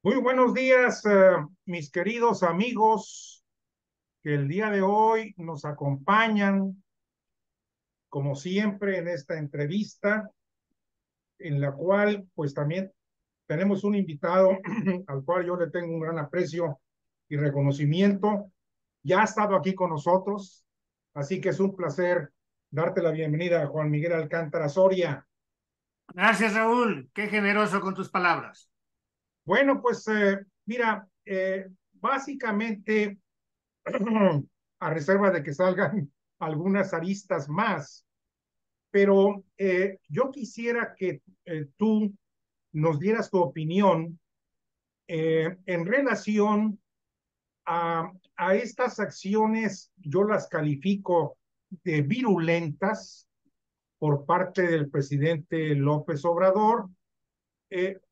Muy buenos días, mis queridos amigos que el día de hoy nos acompañan, como siempre, en esta entrevista, en la cual pues también tenemos un invitado al cual yo le tengo un gran aprecio y reconocimiento. Ya ha estado aquí con nosotros, así que es un placer darte la bienvenida a Juan Miguel Alcántara Soria. Gracias, Raúl. Qué generoso con tus palabras. Bueno, pues mira, básicamente a reserva de que salgan algunas aristas más. Pero yo quisiera que tú nos dieras tu opinión en relación a estas acciones, yo las califico de virulentas por parte del presidente López Obrador,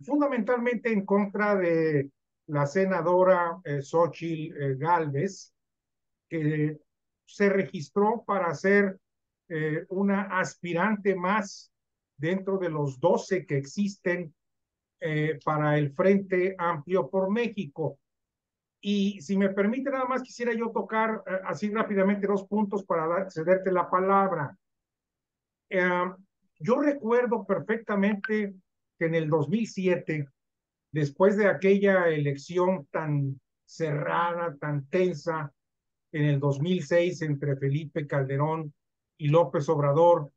fundamentalmente en contra de la senadora Xóchitl Gálvez, que se registró para ser una aspirante más dentro de los 12 que existen para el Frente Amplio por México. Y si me permite, nada más quisiera yo tocar así rápidamente dos puntos para cederte la palabra. Eh, yo recuerdo perfectamente que en el 2007, después de aquella elección tan cerrada, tan tensa, en el 2006 entre Felipe Calderón y López Obrador,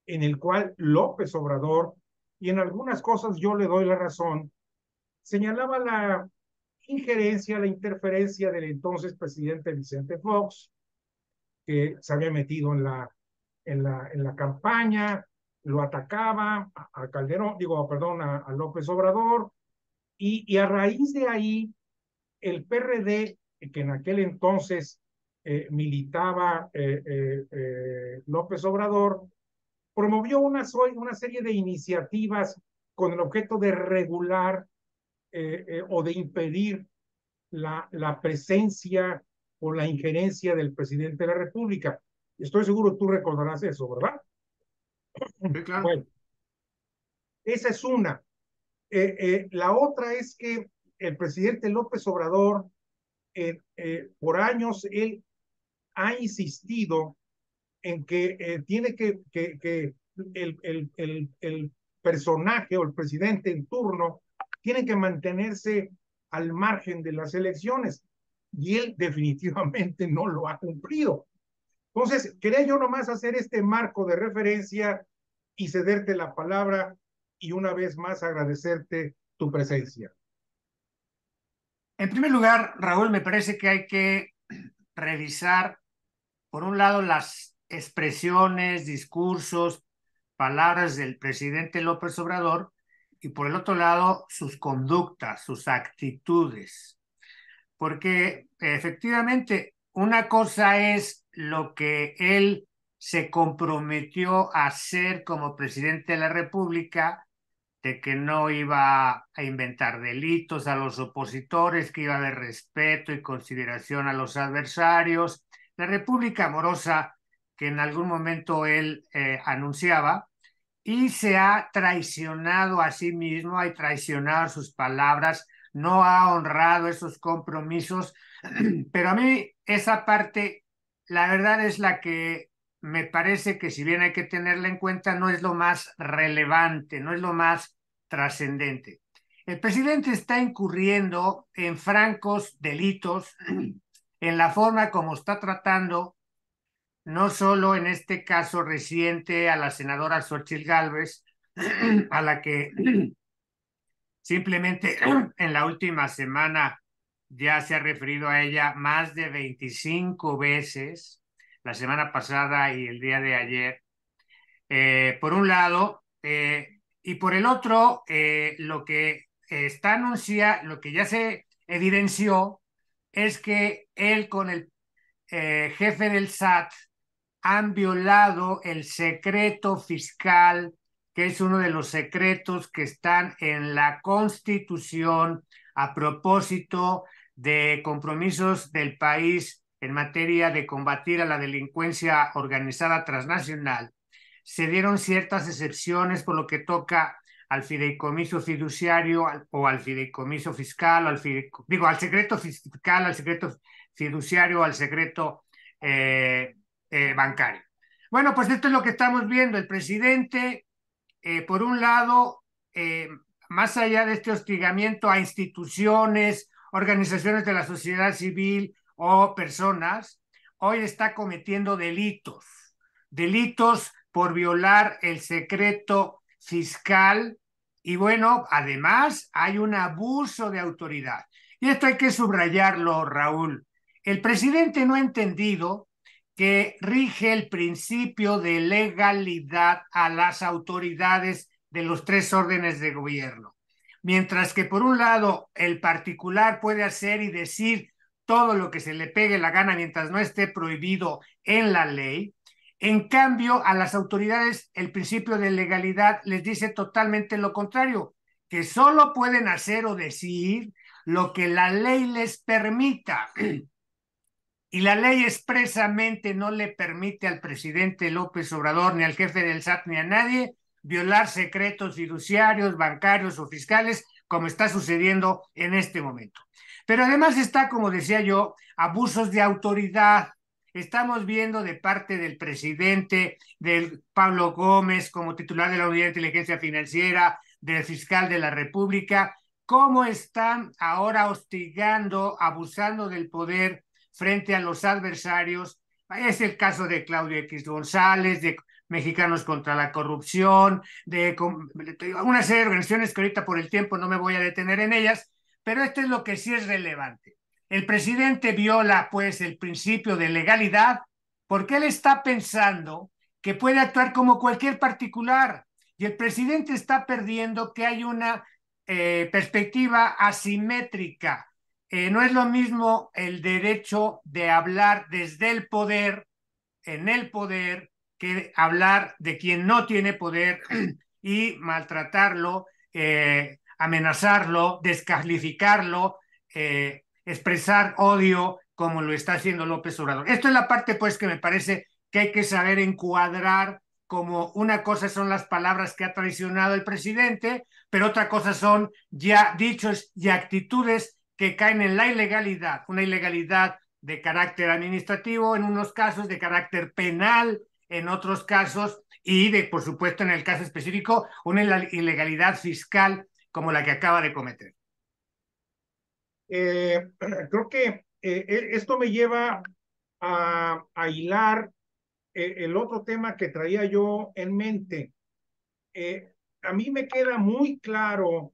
en el cual López Obrador, y en algunas cosas yo le doy la razón, señalaba la injerencia, la interferencia del entonces presidente Vicente Fox, que se había metido en la campaña, lo atacaba a Calderón, digo, perdón, a López Obrador, y a raíz de ahí, el PRD, que en aquel entonces militaba López Obrador, promovió una serie de iniciativas con el objeto de regular o de impedir la presencia o la injerencia del presidente de la República. Estoy seguro tú recordarás eso, ¿verdad? Sí, claro. Bueno, esa es una. La otra es que el presidente López Obrador, por años, él ha insistido en que tiene que el personaje o el presidente en turno tiene que mantenerse al margen de las elecciones y él definitivamente no lo ha cumplido. Entonces, quería yo nomás hacer este marco de referencia y cederte la palabra y una vez más agradecerte tu presencia. En primer lugar, Raúl, me parece que hay que revisar, por un lado, las expresiones, discursos, palabras del presidente López Obrador y por el otro lado, sus conductas, sus actitudes. Porque efectivamente, una cosa es lo que él se comprometió a hacer como presidente de la República, de que no iba a inventar delitos a los opositores, que iba a haber respeto y consideración a los adversarios, la república amorosa que en algún momento él anunciaba, y se ha traicionado a sí mismo, ha traicionado sus palabras, no ha honrado esos compromisos, pero a mí esa parte, la verdad es la que me parece que si bien hay que tenerla en cuenta, no es lo más relevante, no es lo más trascendente. El presidente está incurriendo en francos delitos en la forma como está tratando, no solo en este caso reciente, a la senadora Xochitl Gálvez, a la que simplemente en la última semana ya se ha referido a ella más de 25 veces, la semana pasada y el día de ayer, por un lado, y por el otro, lo que está anuncia, lo que ya se evidenció es que él con el jefe del SAT han violado el secreto fiscal, que es uno de los secretos que están en la Constitución a propósito de compromisos del país en materia de combatir a la delincuencia organizada transnacional. Se dieron ciertas excepciones por lo que toca al fideicomiso fiduciario o al fideicomiso fiscal, al secreto fiscal, al secreto fiduciario, al secreto bancario. Bueno, pues esto es lo que estamos viendo. El presidente, por un lado, más allá de este hostigamiento a instituciones, organizaciones de la sociedad civil o personas, hoy está cometiendo delitos por violar el secreto fiscal y bueno, además hay un abuso de autoridad. Y esto hay que subrayarlo, Raúl. El presidente no ha entendido que rige el principio de legalidad a las autoridades de los tres órdenes de gobierno. Mientras que por un lado el particular puede hacer y decir todo lo que se le pegue la gana mientras no esté prohibido en la ley, en cambio a las autoridades el principio de legalidad les dice totalmente lo contrario, que solo pueden hacer o decir lo que la ley les permita. Y la ley expresamente no le permite al presidente López Obrador, ni al jefe del SAT, ni a nadie violar secretos fiduciarios, bancarios o fiscales, como está sucediendo en este momento. Pero además está, como decía yo, abusos de autoridad. Estamos viendo de parte del presidente, del Pablo Gómez como titular de la Unidad de Inteligencia Financiera, del fiscal de la República, cómo están ahora hostigando, abusando del poder frente a los adversarios. Es el caso de Claudio X González, de Mexicanos contra la Corrupción, de una serie de organizaciones que ahorita por el tiempo no me voy a detener en ellas, pero esto es lo que sí es relevante. El presidente viola pues el principio de legalidad porque él está pensando que puede actuar como cualquier particular y el presidente está perdiendo que hay una perspectiva asimétrica. No es lo mismo el derecho de hablar desde el poder, en el poder, que hablar de quien no tiene poder y maltratarlo, amenazarlo, descalificarlo, expresar odio como lo está haciendo López Obrador. Esto es la parte pues que me parece que hay que saber encuadrar como una cosa son las palabras que ha traicionado el presidente, pero otra cosa son ya dichos y actitudes que caen en la ilegalidad, una ilegalidad de carácter administrativo en unos casos, de carácter penal en otros casos y de, por supuesto, en el caso específico, una ilegalidad fiscal como la que acaba de cometer. Creo que esto me lleva a hilar el otro tema que traía yo en mente. A mí me queda muy claro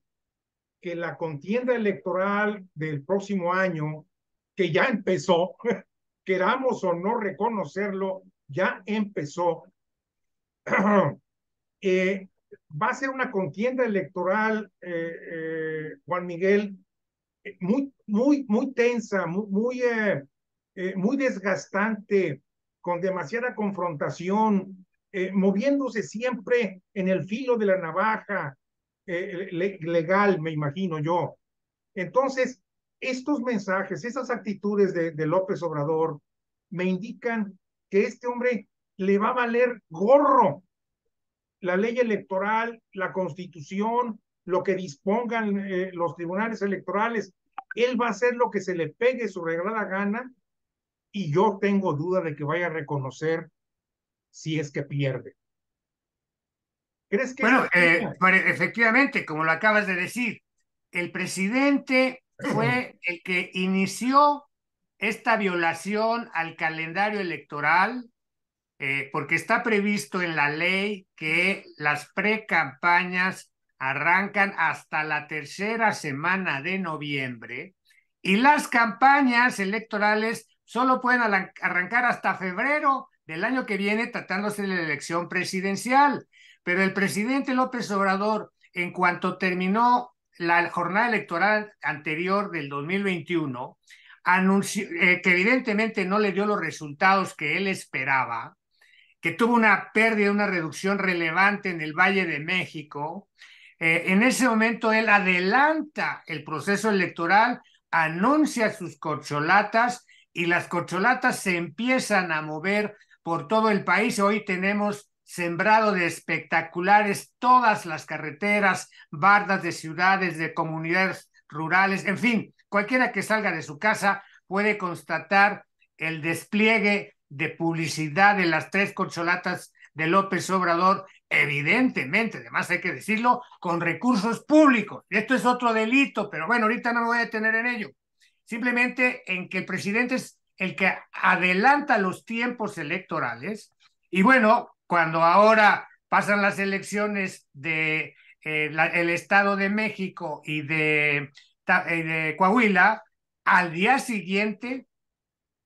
que la contienda electoral del próximo año, que ya empezó, queramos o no reconocerlo, ya empezó, va a ser una contienda electoral, Juan Miguel, muy tensa, muy desgastante, con demasiada confrontación, moviéndose siempre en el filo de la navaja legal, me imagino yo. Entonces, estos mensajes, esas actitudes de López Obrador, me indican que este hombre le va a valer gorro la ley electoral, la constitución, lo que dispongan los tribunales electorales. Él va a hacer lo que se le pegue su regalada gana y yo tengo duda de que vaya a reconocer si es que pierde. ¿Crees que Bueno, esto sea? efectivamente, como lo acabas de decir, el presidente fue el que inició esta violación al calendario electoral, porque está previsto en la ley que las precampañas arrancan hasta la tercera semana de noviembre y las campañas electorales solo pueden arrancar hasta febrero del año que viene, tratándose de la elección presidencial. Pero el presidente López Obrador, en cuanto terminó la jornada electoral anterior del 2021, anunció que evidentemente no le dio los resultados que él esperaba, que tuvo una pérdida, una reducción relevante en el Valle de México. En ese momento él adelanta el proceso electoral, anuncia sus corcholatas y las corcholatas se empiezan a mover por todo el país. Hoy tenemos sembrado de espectaculares todas las carreteras, bardas de ciudades, de comunidades rurales, en fin, cualquiera que salga de su casa puede constatar el despliegue de publicidad de las tres corcholatas de López Obrador, evidentemente, además hay que decirlo, con recursos públicos. Esto es otro delito, pero bueno, ahorita no me voy a detener en ello. Simplemente en que el presidente es el que adelanta los tiempos electorales y bueno, cuando ahora pasan las elecciones de el Estado de México y de Coahuila, al día siguiente,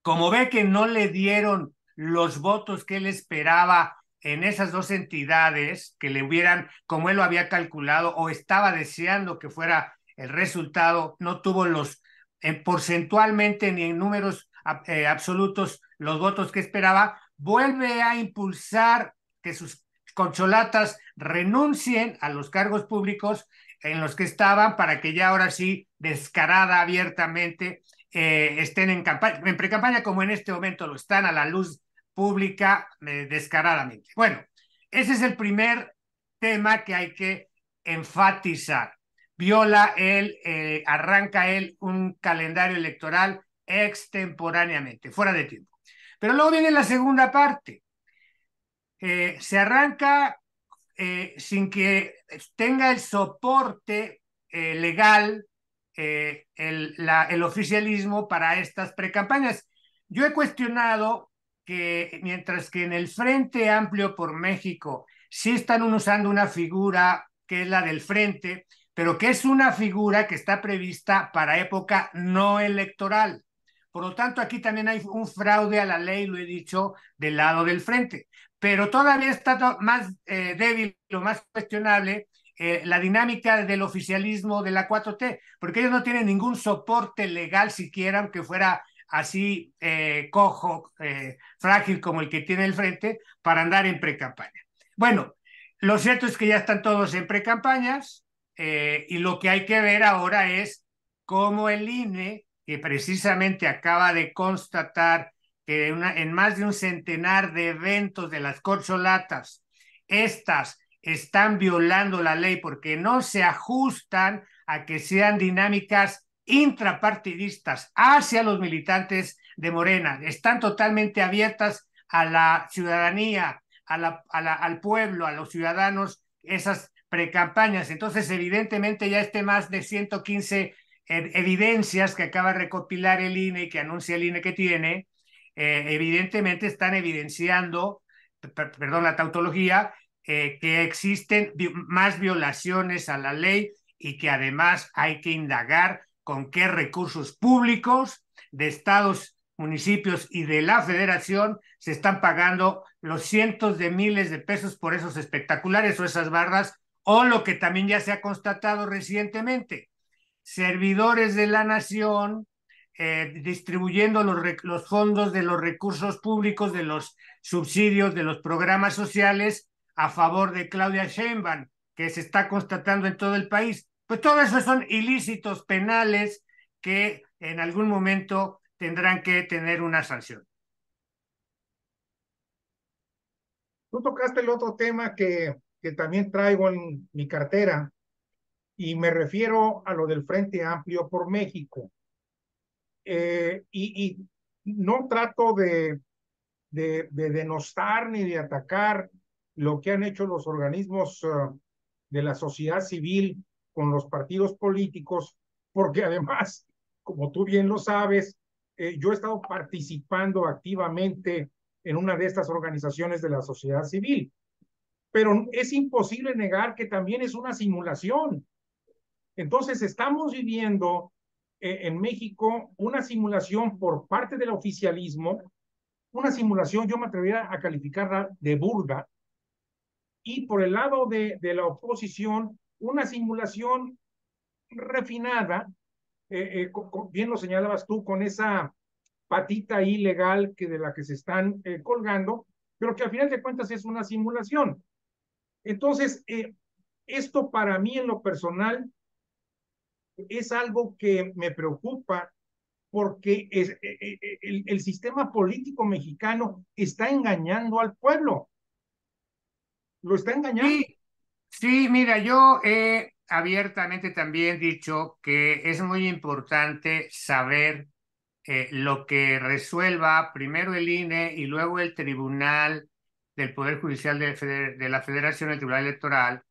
como ve que no le dieron los votos que él esperaba en esas dos entidades, que le hubieran, como él lo había calculado, o estaba deseando que fuera el resultado, no tuvo los, porcentualmente ni en números absolutos, los votos que esperaba, vuelve a impulsar que sus corcholatas renuncien a los cargos públicos en los que estaban para que ya ahora sí, descarada abiertamente, estén en campaña, en pre-campaña como en este momento lo están a la luz pública descaradamente. Bueno, ese es el primer tema que hay que enfatizar. Viola él, arranca él un calendario electoral extemporáneamente, fuera de tiempo. Pero luego viene la segunda parte. Se arranca sin que tenga el soporte legal el oficialismo para estas precampañas. Yo he cuestionado que mientras que en el Frente Amplio por México sí están usando una figura que es la del Frente, pero que es una figura que está prevista para época no electoral. Por lo tanto, aquí también hay un fraude a la ley, lo he dicho, del lado del Frente. Pero todavía está más débil o más cuestionable la dinámica del oficialismo de la 4T, porque ellos no tienen ningún soporte legal siquiera, aunque fuera así cojo, frágil como el que tiene el Frente, para andar en precampaña. Bueno, lo cierto es que ya están todos en precampañas y lo que hay que ver ahora es cómo el INE, que precisamente acaba de constatar que en más de un centenar de eventos de las corcholatas, estas están violando la ley porque no se ajustan a que sean dinámicas intrapartidistas hacia los militantes de Morena. Están totalmente abiertas a la ciudadanía, al pueblo, a los ciudadanos, esas precampañas. Entonces, evidentemente, ya más de 115 evidencias que acaba de recopilar el INE y que anuncia el INE que tiene, evidentemente están evidenciando, perdón, la tautología, que existen más violaciones a la ley y que además hay que indagar con qué recursos públicos de estados, municipios y de la federación se están pagando los cientos de miles de pesos por esos espectaculares o esas barras, o lo que también ya se ha constatado recientemente, servidores de la nación distribuyendo los fondos de los recursos públicos, de los subsidios, de los programas sociales a favor de Claudia Sheinbaum, que se está constatando en todo el país. Pues todo eso son ilícitos penales que en algún momento tendrán que tener una sanción. Tú tocaste el otro tema que también traigo en mi cartera y me refiero a lo del Frente Amplio por México. Y no trato de denostar ni de atacar lo que han hecho los organismos de la sociedad civil con los partidos políticos, porque además, como tú bien lo sabes, yo he estado participando activamente en una de estas organizaciones de la sociedad civil, pero es imposible negar que también es una simulación. Entonces, estamos viviendo en México una simulación por parte del oficialismo, una simulación, yo me atrevería a calificarla de burda, y por el lado de la oposición, una simulación refinada, bien lo señalabas tú, con esa patita ilegal que de la que se están colgando, pero que al final de cuentas es una simulación. Entonces, esto para mí en lo personal es algo que me preocupa porque el sistema político mexicano está engañando al pueblo. lo está engañando. Sí, sí, mira, yo he abiertamente también dicho que es muy importante saber lo que resuelva primero el INE y luego el Tribunal del Poder Judicial de la Federación, el Tribunal Electoral,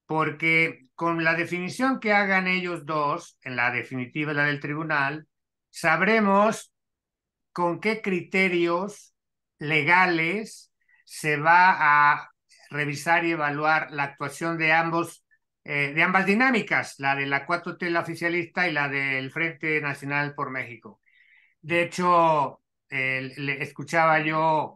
porque con la definición que hagan ellos dos, en la definitiva, la del tribunal, sabremos con qué criterios legales se va a revisar y evaluar la actuación de ambas dinámicas, la de la 4T, la oficialista, y la del Frente Nacional por México. De hecho, le escuchaba yo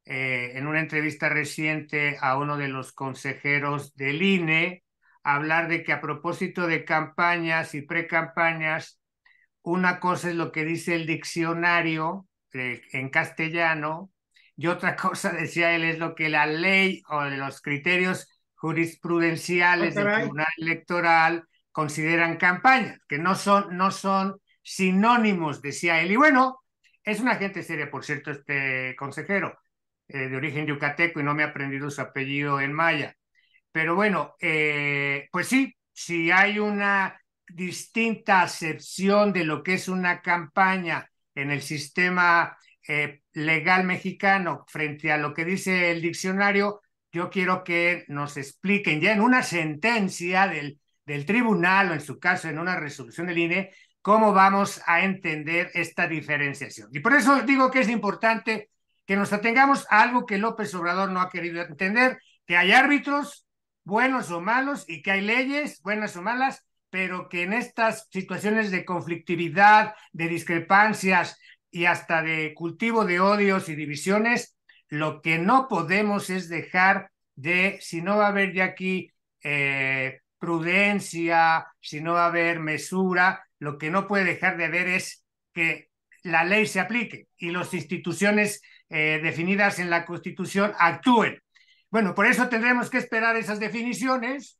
en una entrevista reciente a uno de los consejeros del INE hablar de que, a propósito de campañas y precampañas, una cosa es lo que dice el diccionario en castellano, y otra cosa, decía él, es lo que la ley o los criterios Ah, jurisprudenciales del caray. Tribunal Electoral consideran campañas, que no son sinónimos, decía él. Y bueno, es una gente seria, por cierto, este consejero, de origen yucateco, y no me ha aprendido su apellido en maya. Pero bueno, pues sí, si hay una distinta acepción de lo que es una campaña en el sistema legal mexicano frente a lo que dice el diccionario, yo quiero que nos expliquen ya en una sentencia del tribunal, o en su caso en una resolución del INE, cómo vamos a entender esta diferenciación. Y por eso digo que es importante que nos atengamos a algo que López Obrador no ha querido entender, que hay árbitros buenos o malos y que hay leyes buenas o malas, pero que en estas situaciones de conflictividad, de discrepancias y hasta de cultivo de odios y divisiones, lo que no podemos es dejar de, si no va a haber ya aquí prudencia, si no va a haber mesura, lo que no puede dejar de haber es que la ley se aplique y las instituciones definidas en la Constitución actúen. Bueno, por eso tendremos que esperar esas definiciones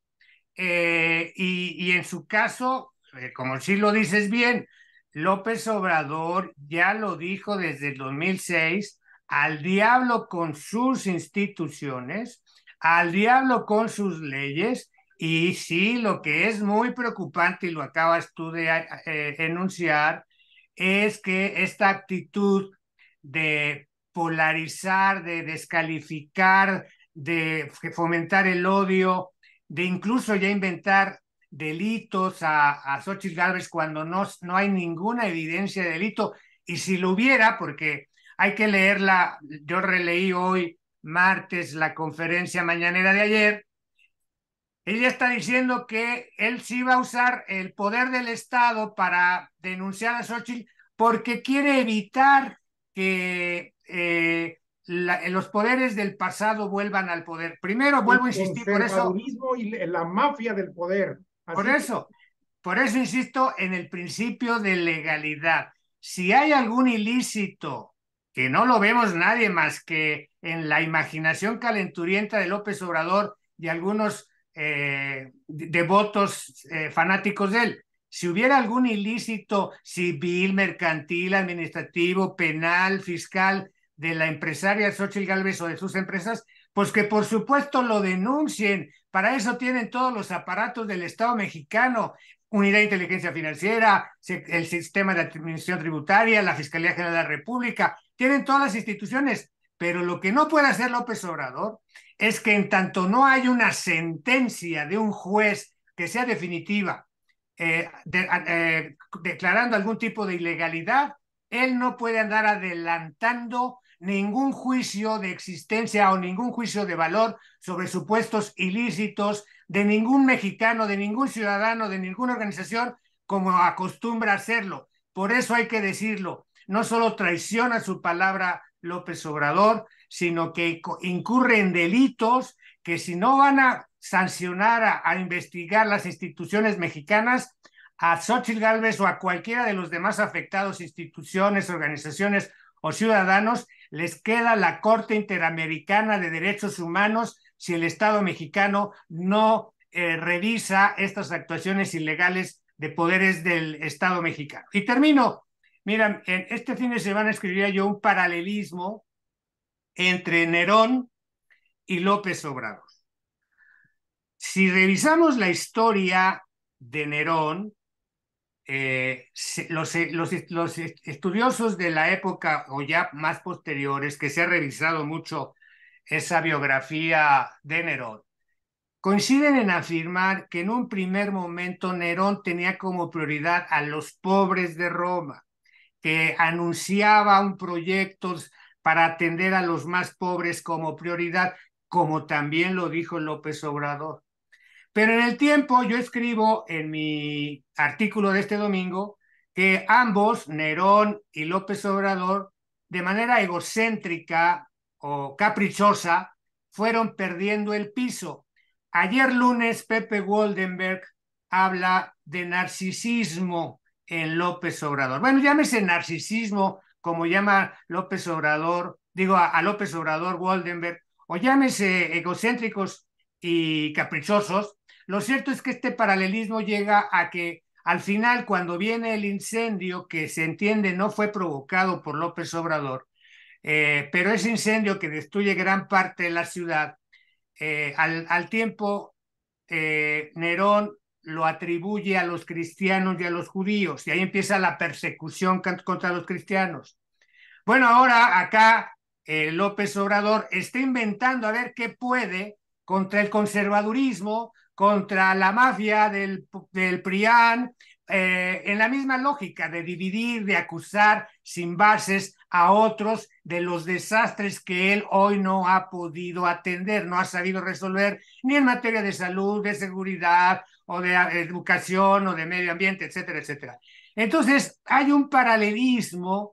y en su caso, como sí lo dices bien, López Obrador ya lo dijo desde el 2006, al diablo con sus instituciones, al diablo con sus leyes, y sí, lo que es muy preocupante, y lo acabas tú de enunciar, es que esta actitud de polarizar, de descalificar, de fomentar el odio, de incluso ya inventar delitos a Xochitl Gálvez cuando no hay ninguna evidencia de delito. Y si lo hubiera, porque hay que leerla, yo releí hoy, martes, la conferencia mañanera de ayer, ella está diciendo que él sí va a usar el poder del Estado para denunciar a Xochitl porque quiere evitar que los poderes del pasado vuelvan al poder. Primero, vuelvo El a insistir, por eso, conservadurismo y la mafia del poder. por Así como eso, por eso insisto en el principio de legalidad. Si hay algún ilícito, que no lo vemos nadie más que en la imaginación calenturienta de López Obrador y algunos devotos fanáticos de él, si hubiera algún ilícito civil, mercantil, administrativo, penal, fiscal de la empresaria Xochitl Gálvez o de sus empresas, pues que por supuesto lo denuncien. Para eso tienen todos los aparatos del Estado mexicano: Unidad de Inteligencia Financiera, el Sistema de Administración Tributaria, la Fiscalía General de la República, tienen todas las instituciones, pero lo que no puede hacer López Obrador es que, en tanto no hay una sentencia de un juez que sea definitiva, declarando algún tipo de ilegalidad, él no puede andar adelantando ningún juicio de existencia o ningún juicio de valor sobre supuestos ilícitos de ningún mexicano, de ningún ciudadano, de ninguna organización, como acostumbra hacerlo. Por eso hay que decirlo, no solo traiciona su palabra López Obrador, sino que incurre en delitos que, si no van a sancionar, a investigar las instituciones mexicanas, a Xochitl Gálvez o a cualquiera de los demás afectados, instituciones, organizaciones o ciudadanos, les queda la Corte Interamericana de Derechos Humanos si el Estado mexicano no revisa estas actuaciones ilegales de poderes del Estado mexicano. Y termino. Mira, este fin de semana escribía yo un paralelismo entre Nerón y López Obrador. Si revisamos la historia de Nerón, los estudiosos de la época o ya más posteriores, que se ha revisado mucho esa biografía de Nerón, coinciden en afirmar que en un primer momento Nerón tenía como prioridad a los pobres de Roma, que anunciaba un proyecto para atender a los más pobres como prioridad, como también lo dijo López Obrador. Pero en el tiempo yo escribo en mi artículo de este domingo que ambos, Nerón y López Obrador, de manera egocéntrica o caprichosa, fueron perdiendo el piso. Ayer lunes, Pepe Woldenberg habla de narcisismo en López Obrador. Bueno, llámese narcisismo, como llama López Obrador, digo a López Obrador Woldenberg, o llámese egocéntricos y caprichosos. Lo cierto es que este paralelismo llega a que al final, cuando viene el incendio, que se entiende no fue provocado por López Obrador, pero ese incendio que destruye gran parte de la ciudad, al tiempo Nerón lo atribuye a los cristianos y a los judíos, y ahí empieza la persecución contra los cristianos. Bueno, ahora acá López Obrador está inventando a ver qué puede contra el conservadurismo, contra la mafia del PRIAN, en la misma lógica de dividir, de acusar sin bases a otros de los desastres que él hoy no ha podido atender, no ha sabido resolver ni en materia de salud, de seguridad o de educación o de medio ambiente, etcétera, etcétera. Entonces, hay un paralelismo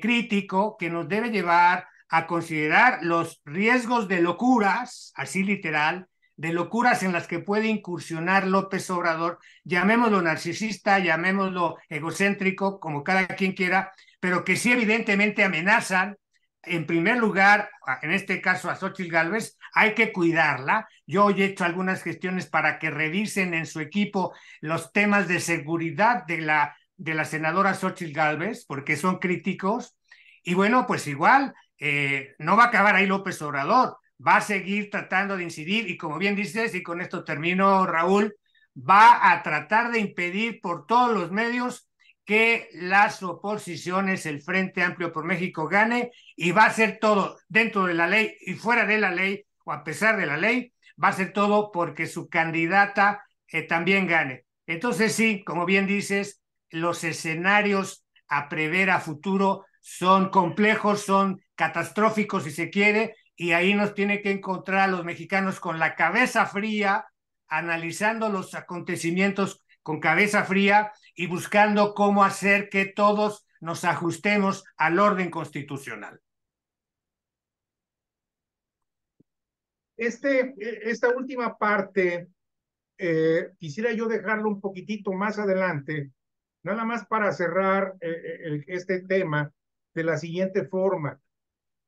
crítico que nos debe llevar a considerar los riesgos de locuras, así literal, de locuras en las que puede incursionar López Obrador, llamémoslo narcisista, llamémoslo egocéntrico, como cada quien quiera, pero que sí evidentemente amenazan, en primer lugar, en este caso a Xochitl Gálvez, hay que cuidarla. Yo hoy he hecho algunas gestiones para que revisen en su equipo los temas de seguridad de la senadora Xochitl Gálvez, porque son críticos, y bueno, pues igual no va a acabar ahí López Obrador, va a seguir tratando de incidir, y como bien dices, y con esto termino, Raúl, va a tratar de impedir por todos los medios que las oposiciones, el Frente Amplio por México, gane, y va a ser todo dentro de la ley y fuera de la ley, o a pesar de la ley, va a ser todo porque su candidata también gane. Entonces sí, como bien dices, los escenarios a prever a futuro son complejos, son catastróficos si se quiere, y ahí nos tiene que encontrar a los mexicanos con la cabeza fría, analizando los acontecimientos con cabeza fría y buscando cómo hacer que todos nos ajustemos al orden constitucional. Esta última parte quisiera yo dejarlo un poquitito más adelante, nada más para cerrar este tema de la siguiente forma.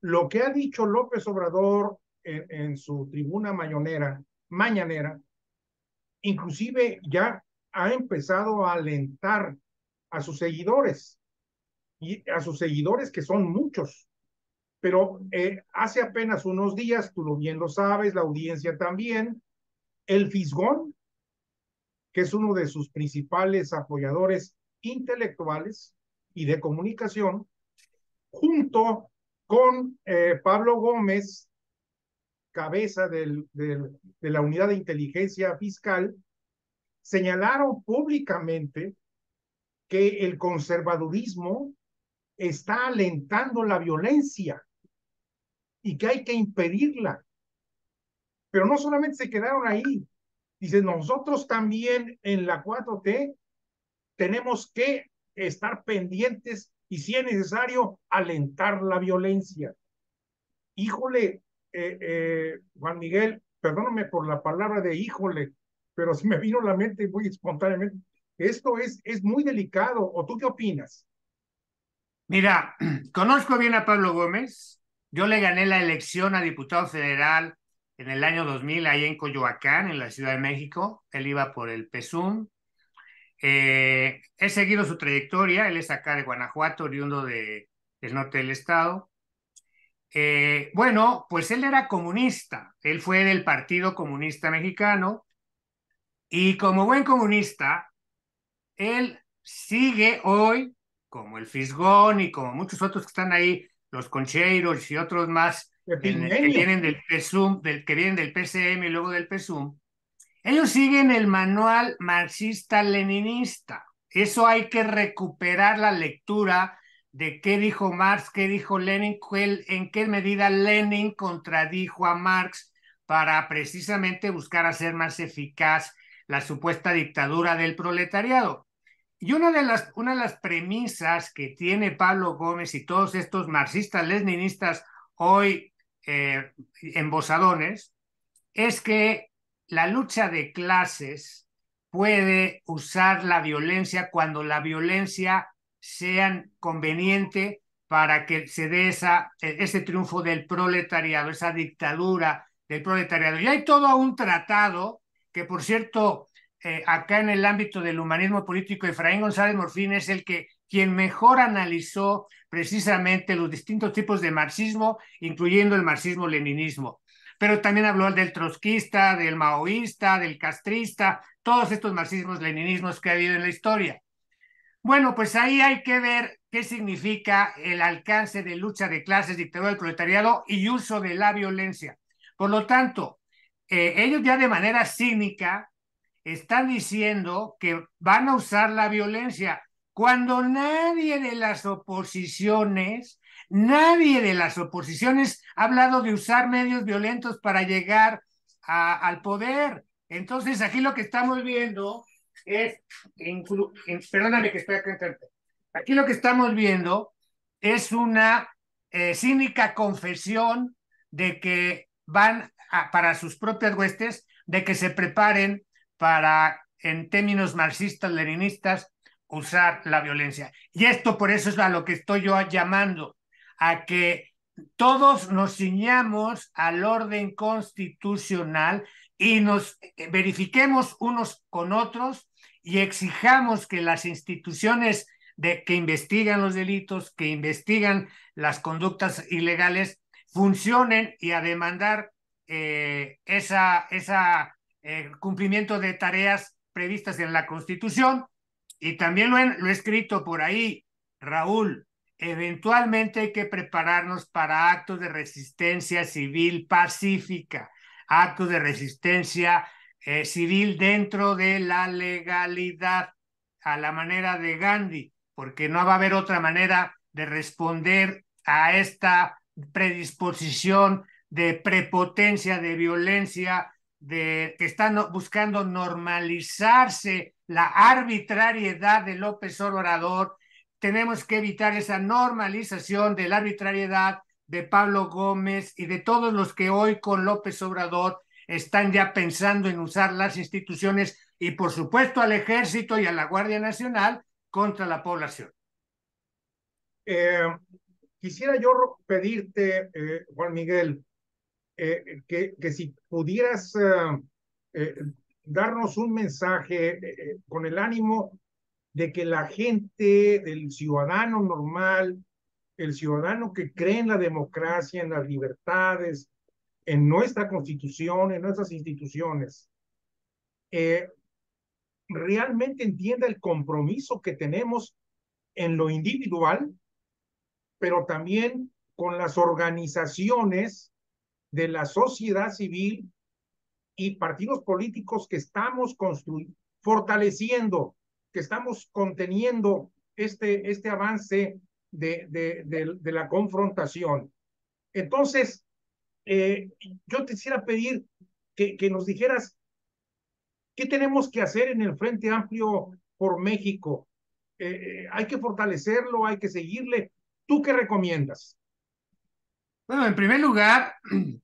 Lo que ha dicho López Obrador en su tribuna mañanera, inclusive ya ha empezado a alentar a sus seguidores, y a sus seguidores que son muchos. Pero hace apenas unos días, tú lo bien lo sabes, la audiencia también, el Fisgón, que es uno de sus principales apoyadores intelectuales y de comunicación, junto con Pablo Gómez, cabeza de la unidad de inteligencia fiscal, señalaron públicamente que el conservadurismo está alentando la violencia y que hay que impedirla. Pero no solamente se quedaron ahí, dicen, nosotros también en la 4T tenemos que estar pendientes y si es necesario alentar la violencia. Híjole, Juan Miguel, perdóname por la palabra de híjole, pero se me vino a la mente muy espontáneamente. Esto es muy delicado. ¿O tú qué opinas? Mira, conozco bien a Pablo Gómez. Yo le gané la elección a diputado federal en el año 2000 ahí en Coyoacán, en la Ciudad de México. Él iba por el PSUM. He seguido su trayectoria. Él es acá de Guanajuato, oriundo del norte del estado. Bueno, pues él era comunista. Él fue del Partido Comunista Mexicano. Y como buen comunista, él sigue hoy, como el Fisgón y como muchos otros que están ahí, los Concheiros y otros más, que Epigmenio. vienen del PSUM, que vienen del PCM y luego del PSUM, ellos siguen el manual marxista-leninista. Eso hay que recuperar la lectura de qué dijo Marx, qué dijo Lenin, en qué medida Lenin contradijo a Marx para precisamente buscar hacer más eficaz la supuesta dictadura del proletariado. Y una de las premisas que tiene Pablo Gómez y todos estos marxistas-leninistas hoy embosadones es que la lucha de clases puede usar la violencia cuando la violencia sea conveniente para que se dé ese triunfo del proletariado, esa dictadura del proletariado. Y hay todo un tratado que, por cierto, acá en el ámbito del humanismo político, Efraín González Morfín es quien mejor analizó precisamente los distintos tipos de marxismo, incluyendo el marxismo-leninismo, pero también habló del trotskista, del maoísta, del castrista, todos estos marxismos, leninismos que ha habido en la historia. Bueno, pues ahí hay que ver qué significa el alcance de lucha de clases, dictadura del proletariado y uso de la violencia. Por lo tanto, ellos ya de manera cínica están diciendo que van a usar la violencia cuando nadie de las oposiciones ha hablado de usar medios violentos para llegar al poder. Entonces, aquí lo que estamos viendo es, perdóname que estoy acá enfrente. Aquí lo que estamos viendo es una cínica confesión de que para sus propias huestes, de que se preparen para, en términos marxistas-leninistas, usar la violencia. Y esto por eso es a lo que estoy yo llamando, a que todos nos ciñamos al orden constitucional y nos verifiquemos unos con otros y exijamos que las instituciones que investigan los delitos, que investigan las conductas ilegales, funcionen y a demandar cumplimiento de tareas previstas en la Constitución. Y también lo he escrito por ahí, Raúl, eventualmente hay que prepararnos para actos de resistencia civil pacífica, actos de resistencia civil dentro de la legalidad, a la manera de Gandhi, porque no va a haber otra manera de responder a esta predisposición de prepotencia, de violencia, que están buscando normalizarse la arbitrariedad de López Obrador. Tenemos que evitar esa normalización de la arbitrariedad de Pablo Gómez y de todos los que hoy con López Obrador están ya pensando en usar las instituciones y por supuesto al ejército y a la Guardia Nacional contra la población. Eh, Quisiera yo pedirte, Juan Miguel, que si pudieras eh, darnos un mensaje con el ánimo de que la gente, del ciudadano normal, el ciudadano que cree en la democracia, en las libertades, en nuestra constitución, en nuestras instituciones, eh, realmente entienda el compromiso que tenemos en lo individual, pero también con las organizaciones de la sociedad civil y partidos políticos que estamos fortaleciendo, que estamos conteniendo este avance de la confrontación. Entonces, eh, yo te quisiera pedir que nos dijeras qué tenemos que hacer en el Frente Amplio por México. Hay que fortalecerlo, hay que seguirle. ¿Tú qué recomiendas? Bueno, en primer lugar,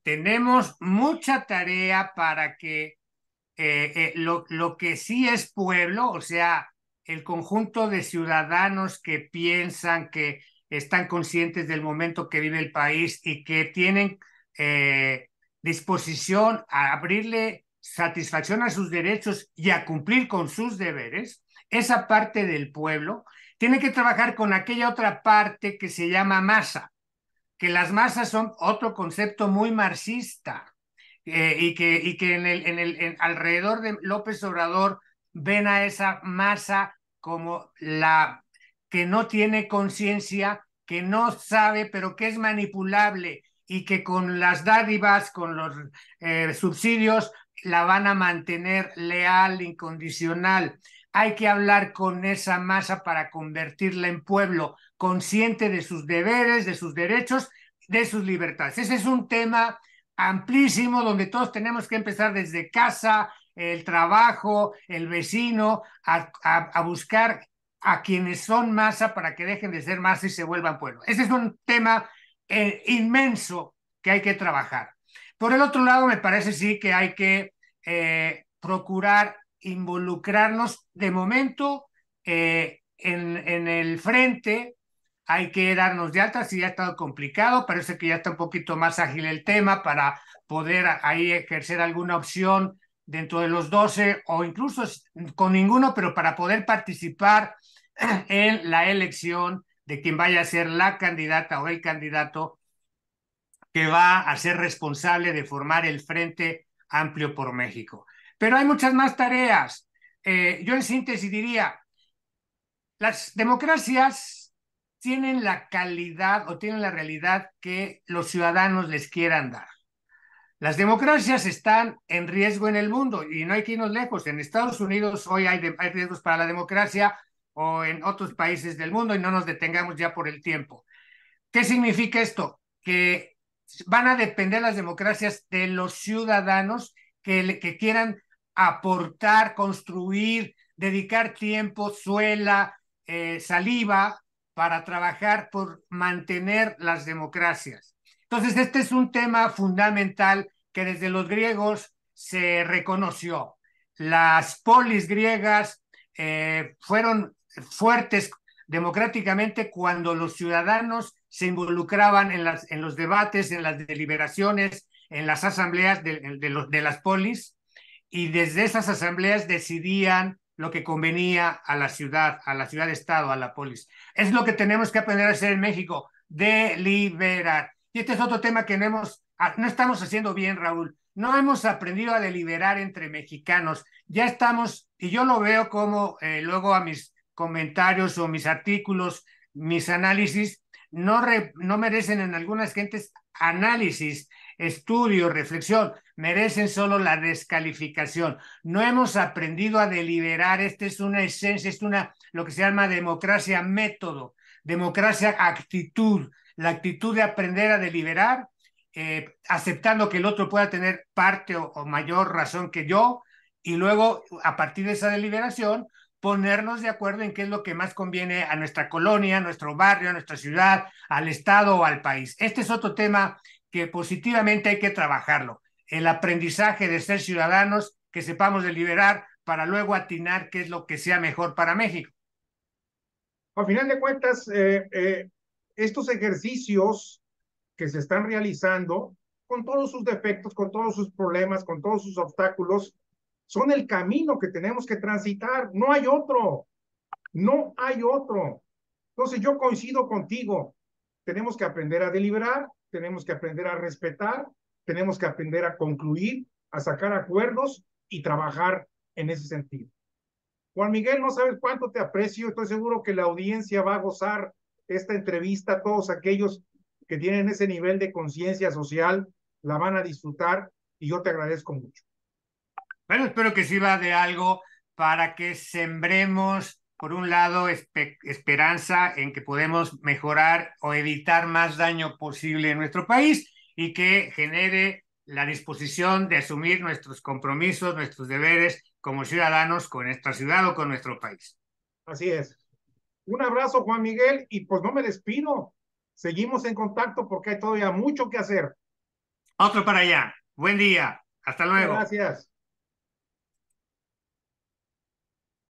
tenemos mucha tarea para que lo que sí es pueblo, o sea, el conjunto de ciudadanos que piensan, que están conscientes del momento que vive el país y que tienen disposición a abrirle satisfacción a sus derechos y a cumplir con sus deberes, esa parte del pueblo tiene que trabajar con aquella otra parte que se llama masa, que las masas son otro concepto muy marxista, y que alrededor de López Obrador ven a esa masa como la que no tiene conciencia, que no sabe, pero que es manipulable y que con las dádivas, con los subsidios, la van a mantener leal, incondicional. Hay que hablar con esa masa para convertirla en pueblo, consciente de sus deberes, de sus derechos, de sus libertades. Ese es un tema amplísimo donde todos tenemos que empezar desde casa, el trabajo, el vecino, a buscar a quienes son masa para que dejen de ser masa y se vuelvan pueblo. Ese es un tema inmenso que hay que trabajar. Por el otro lado, me parece sí que hay que procurar involucrarnos de momento en el frente. Hay que darnos de alta, si ya ha estado complicado, parece que ya está un poquito más ágil el tema para poder ahí ejercer alguna opción dentro de los 12 o incluso con ninguno, pero para poder participar en la elección de quien vaya a ser la candidata o el candidato que va a ser responsable de formar el Frente Amplio por México. Pero hay muchas más tareas. Yo en síntesis diría, las democracias tienen la calidad o tienen la realidad que los ciudadanos les quieran dar. Las democracias están en riesgo en el mundo y no hay que irnos lejos. En Estados Unidos hoy hay riesgos para la democracia o en otros países del mundo y no nos detengamos ya por el tiempo. ¿Qué significa esto? Que van a depender las democracias de los ciudadanos que quieran aportar, construir, dedicar tiempo, suela, saliva para trabajar por mantener las democracias. Entonces, este es un tema fundamental que desde los griegos se reconoció. Las polis griegas fueron fuertes democráticamente cuando los ciudadanos se involucraban en los debates, en las deliberaciones, en las asambleas de las polis, y desde esas asambleas decidían lo que convenía a la ciudad-estado, a la polis. Es lo que tenemos que aprender a hacer en México, deliberar. Y este es otro tema que no estamos haciendo bien, Raúl. No hemos aprendido a deliberar entre mexicanos. Ya estamos, y yo lo veo como luego a mis comentarios o mis artículos, mis análisis, no merecen en algunas gentes análisis, estudio, reflexión, merecen solo la descalificación. No hemos aprendido a deliberar. Esta es una esencia, lo que se llama democracia método, democracia actitud, la actitud de aprender a deliberar, aceptando que el otro pueda tener parte o mayor razón que yo, y luego a partir de esa deliberación ponernos de acuerdo en qué es lo que más conviene a nuestra colonia, a nuestro barrio, a nuestra ciudad, al estado o al país. Este es otro tema que positivamente hay que trabajarlo, el aprendizaje de ser ciudadanos, que sepamos deliberar para luego atinar qué es lo que sea mejor para México. A final de cuentas, estos ejercicios que se están realizando, con todos sus defectos, con todos sus problemas, con todos sus obstáculos, son el camino que tenemos que transitar. No hay otro, no hay otro. Entonces yo coincido contigo. Tenemos que aprender a deliberar, tenemos que aprender a respetar, tenemos que aprender a concluir, a sacar acuerdos y trabajar en ese sentido. Juan Miguel, no sabes cuánto te aprecio. Estoy seguro que la audiencia va a gozar esta entrevista. Todos aquellos que tienen ese nivel de conciencia social la van a disfrutar y yo te agradezco mucho. Bueno, espero que sirva de algo para que sembremos, por un lado, esperanza en que podemos mejorar o evitar más daño posible en nuestro país y que genere la disposición de asumir nuestros compromisos, nuestros deberes como ciudadanos con nuestra ciudad o con nuestro país. Así es. Un abrazo, Juan Miguel, y pues no me despido. Seguimos en contacto porque hay todavía mucho que hacer. Otro para allá. Buen día. Hasta luego. Gracias.